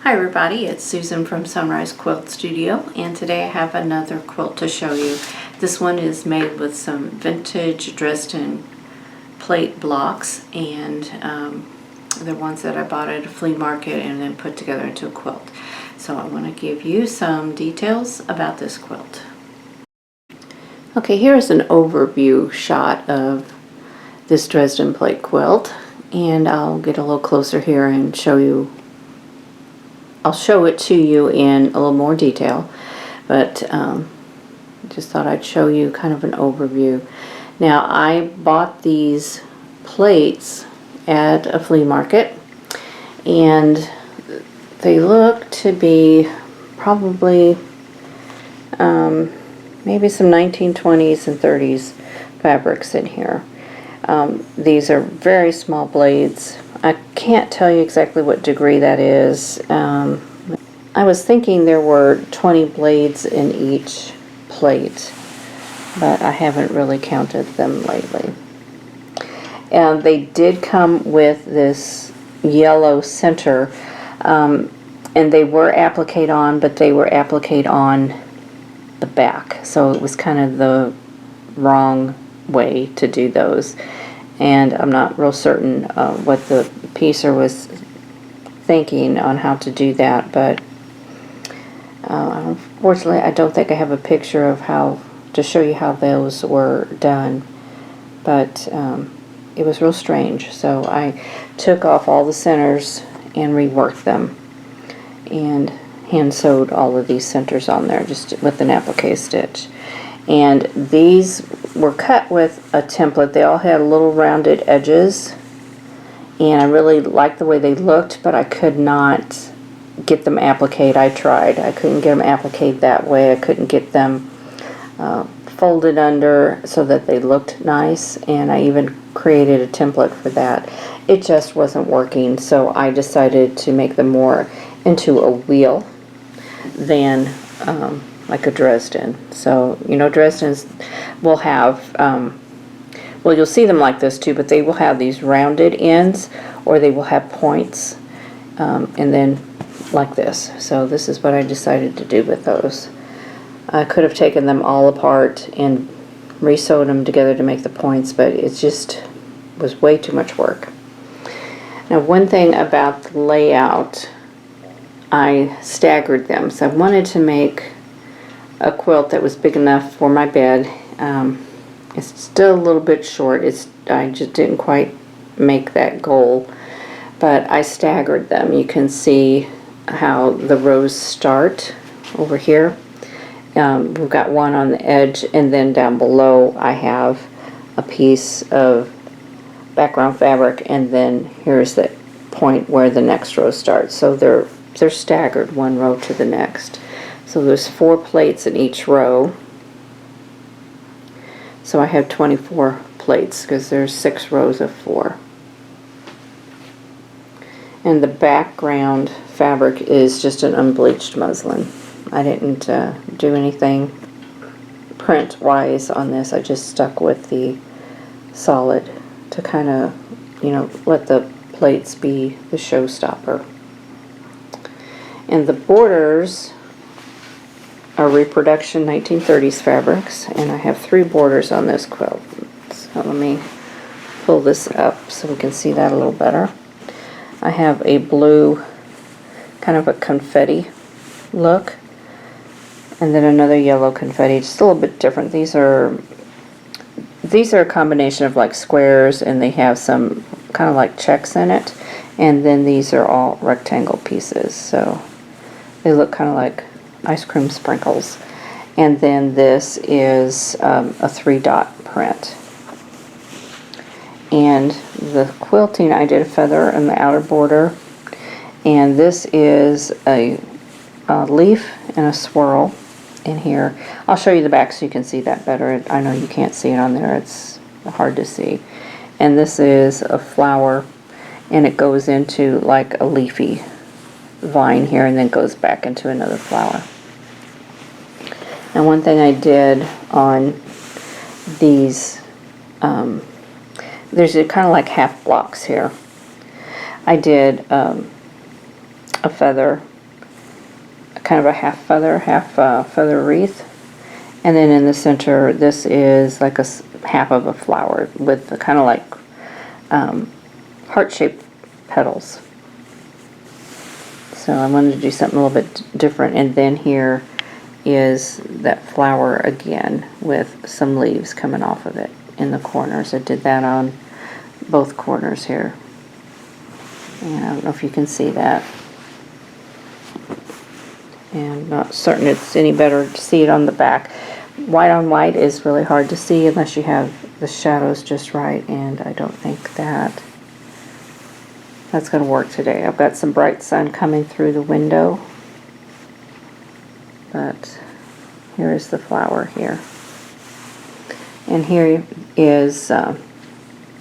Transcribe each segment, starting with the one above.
Hi everybody, it's Susan from Sunrise Quilt Studio, and today I have another quilt to show you. This one is made with some vintage Dresden plate blocks, and they're ones that I bought at a flea market and then put together into a quilt. So I want to give you some details about this quilt. Okay, here's an overview shot of this Dresden plate quilt, and I'll get a little closer here and show you. I'll show it to you in a little more detail, but just thought I'd show you kind of an overview. Now, I bought these plates at a flea market, and they look to be probably maybe some 1920s and 30s fabrics in here. These are very small blades. I can't tell you exactly what degree that is. I was thinking there were 20 blades in each plate, but I haven't really counted them lately. And they did come with this yellow center, and they were applique on, but they were applique on the back, so it was kind of the wrong way to do those. And I'm not real certain what the piecer was thinking on how to do that, but unfortunately I don't think I have a picture of how to show you how those were done, but it was real strange. So I took off all the centers and reworked them and hand sewed all of these centers on there just with an applique stitch. And these were cut with a template. They all had little rounded edges, and I really liked the way they looked, but I could not get them appliqued. I tried. I couldn't get them appliqued that way. I couldn't get them folded under so that they looked nice, and I even created a template for that. It just wasn't working, so I decided to make them more into a wheel than like a Dresden. So, you know, Dresdens will have, well, you'll see them like this too, but they will have these rounded ends, or they will have points, and then like this. So this is what I decided to do with those. I could have taken them all apart and re-sewed them together to make the points, but it just was way too much work. Now, one thing about the layout, I staggered them. So I wanted to make a quilt that was big enough for my bed. It's still a little bit short. I just didn't quite make that goal, but I staggered them. You can see how the rows start over here. We've got one on the edge, and then down below I have a piece of background fabric, and then here's the point where the next row starts. So they're staggered one row to the next. So there's 4 plates in each row. So I have 24 plates because there's 6 rows of 4. And the background fabric is just an unbleached muslin. I didn't do anything print-wise on this. I just stuck with the solid to kind of, you know, let the plates be the showstopper. And the borders are reproduction 1930s fabrics, and I have 3 borders on this quilt. So let me pull this up so we can see that a little better. I have a blue, kind of a confetti look, and then another yellow confetti, just a little bit different. These are a combination of like squares, and they have some kind of like checks in it, and then these are all rectangle pieces, so they look kind of like ice cream sprinkles. And then this is a 3-dot print. And the quilting, I did a feather in the outer border, and this is a leaf and a swirl in here. I'll show you the back so you can see that better. I know you can't see it on there, it's hard to see. And this is a flower, and it goes into like a leafy vine here, and then goes back into another flower. And one thing I did on these, there's kind of like half blocks here. I did a feather kind of a half feather wreath. And then in the center, this is like half of a flower with the kind of like heart-shaped petals. So I wanted to do something a little bit different. And then here is that flower again with some leaves coming off of it in the corners. I did that on both corners here. And I don't know if you can see that. And I'm not certain it's any better to see it on the back. White on white is really hard to see unless you have the shadows just right, and I don't think that's going to work today. I've got some bright sun coming through the window, but here is the flower here. And here is a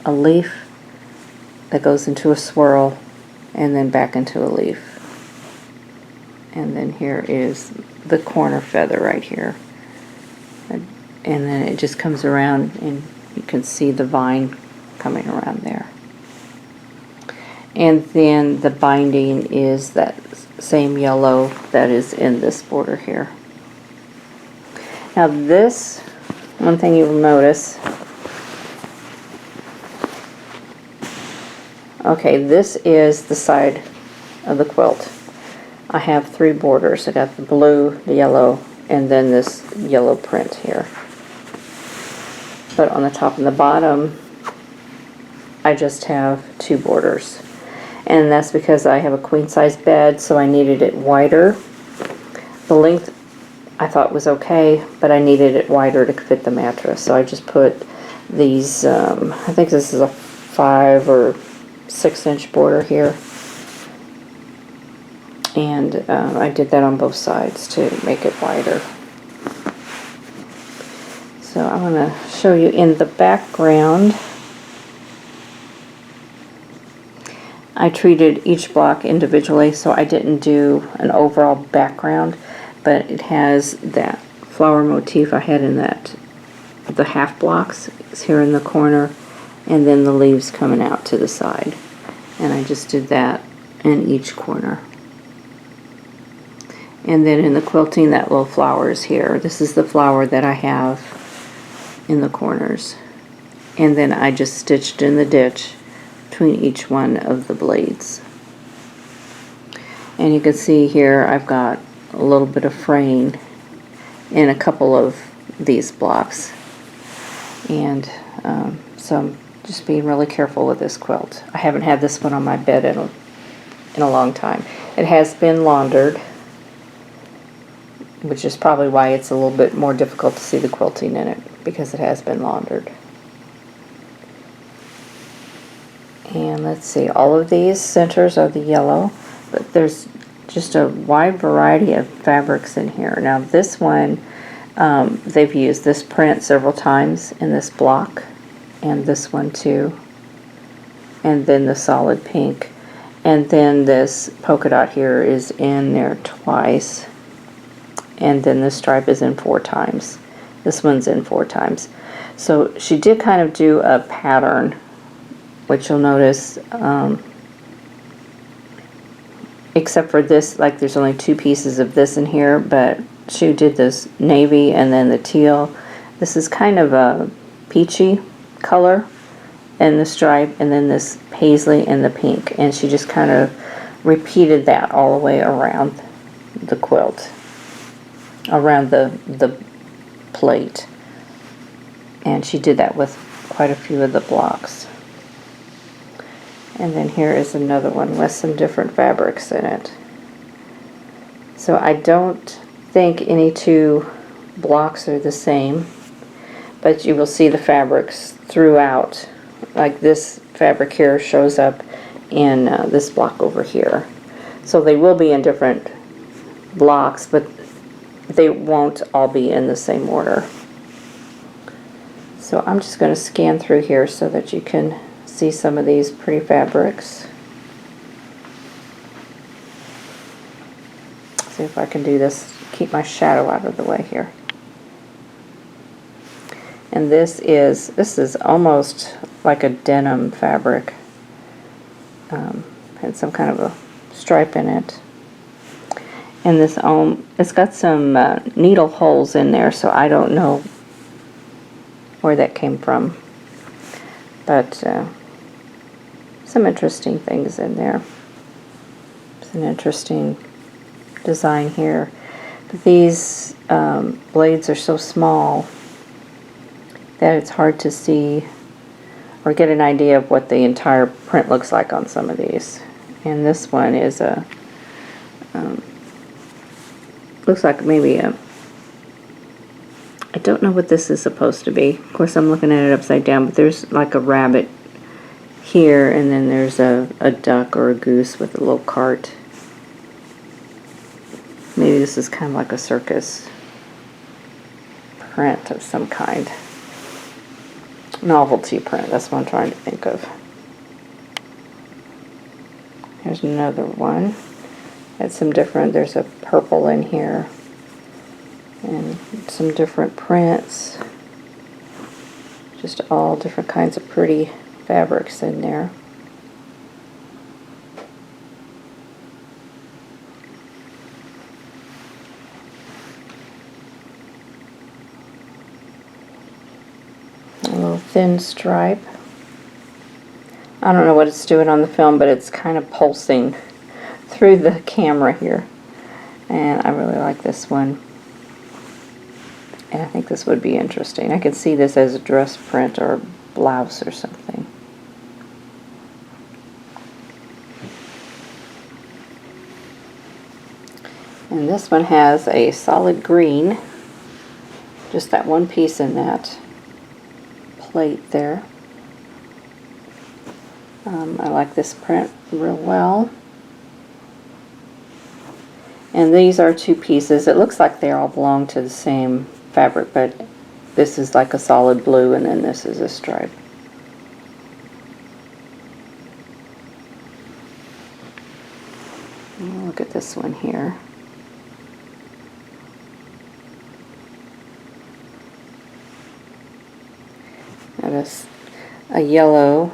leaf that goes into a swirl and then back into a leaf. And then here is the corner feather right here. And then it just comes around and you can see the vine coming around there. And then the binding is that same yellow that is in this border here. Now this, one thing you will notice, okay, this is the side of the quilt. I have 3 borders. I got the blue, the yellow, and then this yellow print here. But on the top and the bottom, I just have 2 borders. And that's because I have a queen size bed, so I needed it wider. The length I thought was okay, but I needed it wider to fit the mattress. So I just put these, I think this is a 5 or 6 inch border here. And I did that on both sides to make it wider. So I'm going to show you in the background. I treated each block individually, so I didn't do an overall background, but it has that flower motif I had in the half blocks is here in the corner, and then the leaves coming out to the side. And I just did that in each corner. And then in the quilting, that little flower is here. This is the flower that I have in the corners. And then I just stitched in the ditch between each one of the blades. And you can see here I've got a little bit of fraying in a couple of these blocks. And so I'm just being really careful with this quilt. I haven't had this one on my bed in a long time. It has been laundered, which is probably why it's a little bit more difficult to see the quilting in it, because it has been laundered. And let's see, all of these centers are the yellow, but there's just a wide variety of fabrics in here. Now this one, they've used this print several times in this block, and this one too, and then the solid pink, and then this polka dot here is in there twice. And then the stripe is in 4 times. This one's in 4 times. So she did kind of do a pattern, which you'll notice, except for this, like there's only 2 pieces of this in here, but she did this navy and then the teal. This is kind of a peachy color in the stripe, and then this paisley and the pink. And she just kind of repeated that all the way around the quilt, around the plate, and she did that with quite a few of the blocks. And then here is another one with some different fabrics in it. So I don't think any 2 blocks are the same, but you will see the fabrics throughout. Like this fabric here shows up in this block over here. So they will be in different blocks, but they won't all be in the same order. So I'm just going to scan through here so that you can see some of these pretty fabrics. See if I can do this, keep my shadow out of the way here. And this is almost like a denim fabric. Had some kind of a stripe in it. And this it's got some needle holes in there, so I don't know where that came from. But some interesting things in there. It's an interesting design here. But these blades are so small that it's hard to see or get an idea of what the entire print looks like on some of these. And this one is a looks like maybe a, I don't know what this is supposed to be. Of course, I'm looking at it upside down, but there's like a rabbit here, and then there's a duck or a goose with a little cart. Maybe this is kind of like a circus print of some kind. Novelty print, that's what I'm trying to think of. Here's another one. It's some different, there's a purple in here. And some different prints. Just all different kinds of pretty fabrics in there. A little thin stripe. I don't know what it's doing on the film, but it's kind of pulsing through the camera here. And I really like this one. And I think this would be interesting. I could see this as a dress print or a blouse or something. And this one has a solid green. Just that one piece in that plate there. I like this print real well. And these are two pieces. It looks like they all belong to the same fabric, but this is like a solid blue and then this is a stripe. And look at this one here. That is a yellow,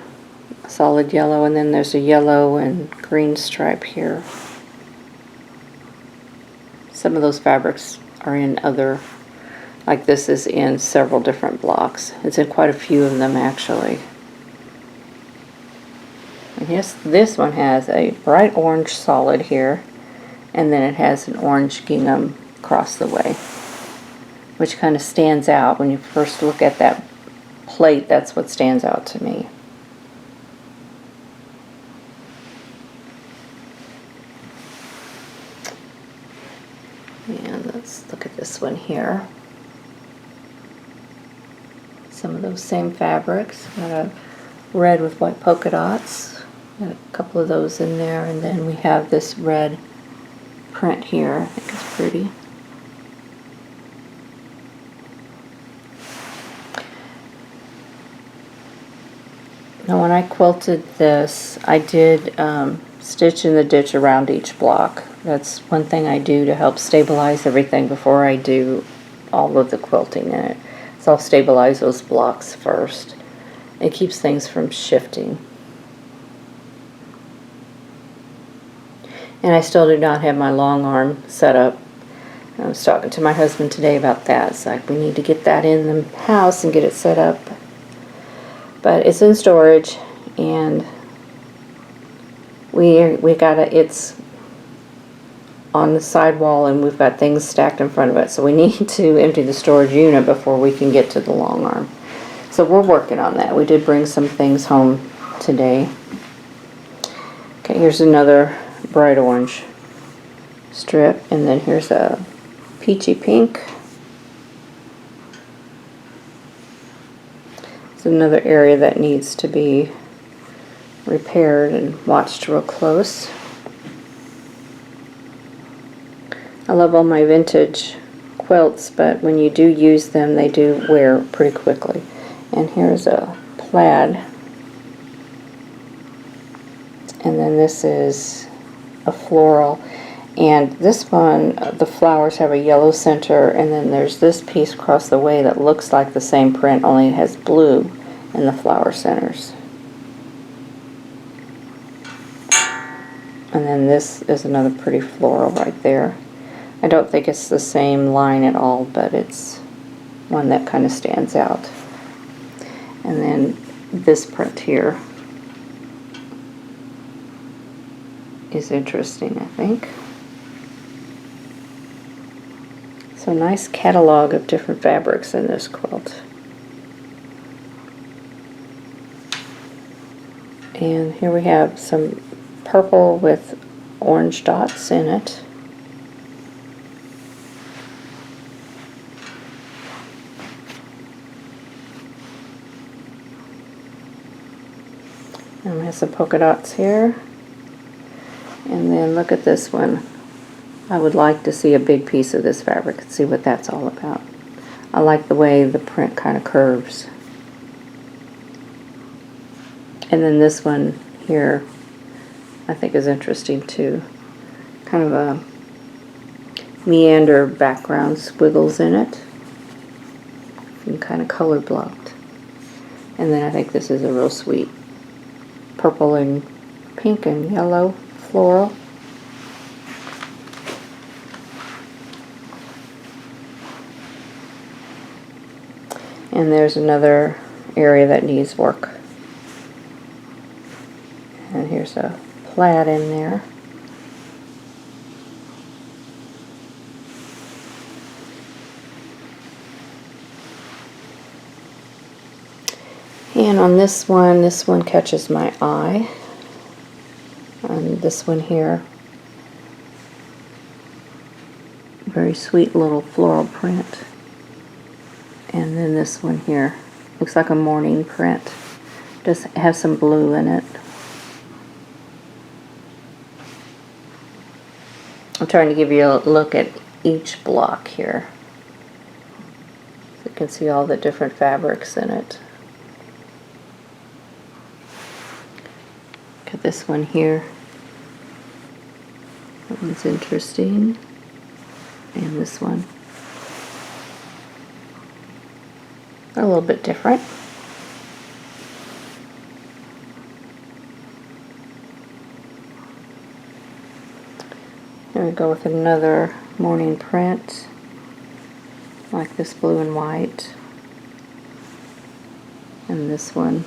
a solid yellow, and then there's a yellow and green stripe here. Some of those fabrics are in other, like this is in several different blocks. It's in quite a few of them actually. And yes, this one has a bright orange solid here, and then it has an orange gingham across the way, which kind of stands out when you first look at that plate. That's what stands out to me. And let's look at this one here. Some of those same fabrics. Got a red with white polka dots. Got a couple of those in there, and then we have this red print here. I think it's pretty. Now when I quilted this, I did stitch in the ditch around each block. That's one thing I do to help stabilize everything before I do all of the quilting in it. So I'll stabilize those blocks first. It keeps things from shifting. And I still do not have my long arm set up. I was talking to my husband today about that. It's like we need to get that in the house and get it set up. But it's in storage, and it's on the side wall, and we've got things stacked in front of it, so we need to empty the storage unit before we can get to the long arm. So we're working on that. We did bring some things home today. Okay, here's another bright orange strip, and then here's a peachy pink. It's another area that needs to be repaired and watched real close. I love all my vintage quilts, but when you do use them, they do wear pretty quickly. And here's a plaid. And then this is a floral. And this one, the flowers have a yellow center, and then there's this piece across the way that looks like the same print, only it has blue in the flower centers. And then this is another pretty floral right there. I don't think it's the same line at all, but it's one that kind of stands out. And then this print here is interesting, I think. So nice catalog of different fabrics in this quilt. And here we have some purple with orange dots in it. And we have some polka dots here. And then look at this one. I would like to see a big piece of this fabric and see what that's all about. I like the way the print kind of curves. And then this one here I think is interesting too. Kind of a meander background, squiggles in it, and kind of color blocked. And then I think this is a real sweet purple and pink and yellow floral. And there's another area that needs work. And here's a plaid in there. And on this one catches my eye. On this one here, very sweet little floral print. And then this one here looks like a morning print. Just have some blue in it. I'm trying to give you a look at each block here, so you can see all the different fabrics in it. Look at this one here. That one's interesting. And this one. They're a little bit different. Here we go with another morning print, like this blue and white. And this one.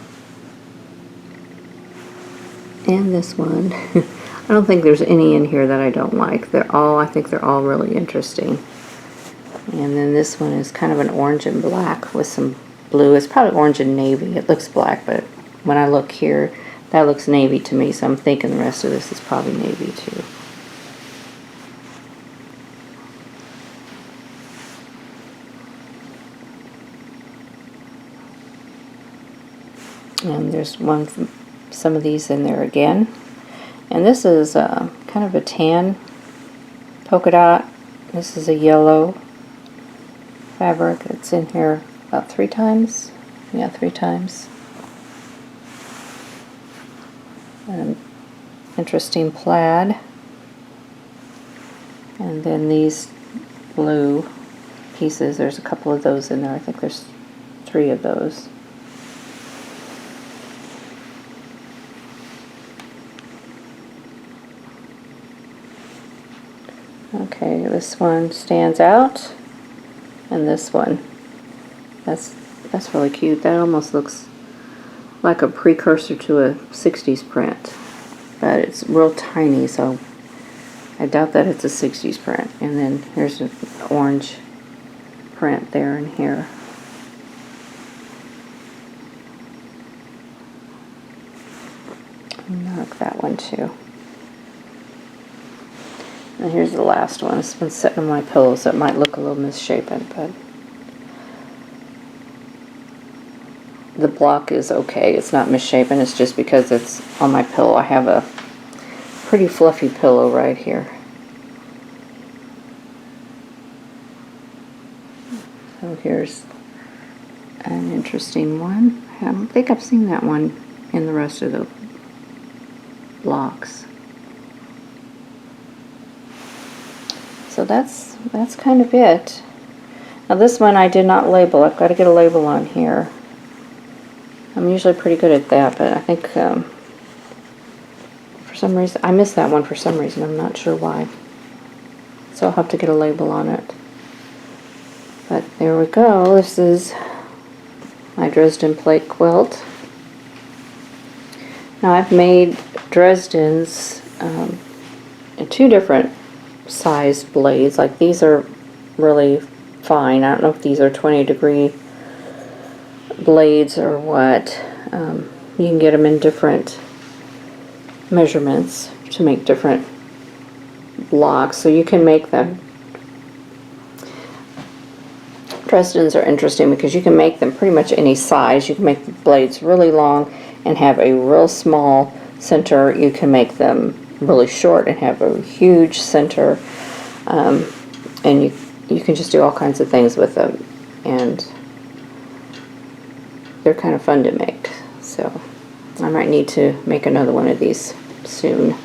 And this one. I don't think there's any in here that I don't like. I think they're all really interesting. And then this one is kind of an orange and black with some blue. It's probably orange and navy. It looks black, but when I look here, that looks navy to me, so I'm thinking the rest of this is probably navy too. And there's some of these in there again. And this is kind of a tan polka dot. This is a yellow fabric. It's in here about 3 times. Yeah, 3 times. And interesting plaid. And then these blue pieces, there's a couple of those in there. I think there's 3 of those. Okay, this one stands out, and this one, that's really cute. That almost looks like a precursor to a 60s print, but it's real tiny, so I doubt that it's a 60s print. And then here's an orange print there and here. And I like that one too. And here's the last one. It's been sitting on my pillow, so it might look a little misshapen, but the block is okay. It's not misshapen. It's just because it's on my pillow. I have a pretty fluffy pillow right here. So here's an interesting one. I don't think I've seen that one in the rest of the blocks. So that's kind of it. Now this one I did not label. I've got to get a label on here. I'm usually pretty good at that, but I think for some reason I missed that one for some reason. I'm not sure why. so I'll have to get a label on it. But there we go. This is my Dresden plate quilt. Now I've made Dresdens in two different size blades. Like these are really fine. I don't know if these are 20-degree blades or what. You can get them in different measurements to make different blocks, so you can make them. Dresdens are interesting because you can make them pretty much any size. You can make the blades really long and have a real small center. You can make them really short and have a huge center, and you can just do all kinds of things with them, and they're kind of fun to make. So I might need to make another one of these soon,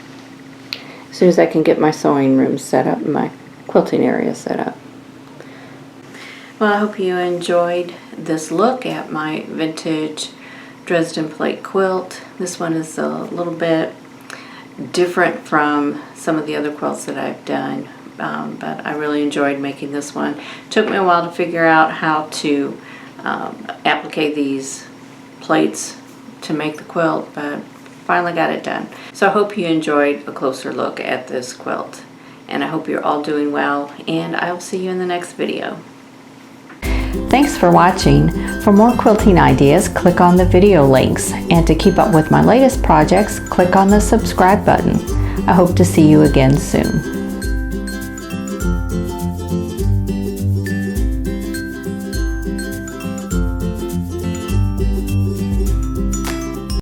as soon as I can get my sewing room set up and my quilting area set up. Well, I hope you enjoyed this look at my vintage Dresden plate quilt. This one is a little bit different from some of the other quilts that I've done, but I really enjoyed making this one. It took me a while to figure out how to applicate these plates to make the quilt, but finally got it done. So I hope you enjoyed a closer look at this quilt, and I hope you're all doing well, and I will see you in the next video. Thanks for watching. For more quilting ideas, click on the video links, and to keep up with my latest projects, click on the subscribe button. I hope to see you again soon.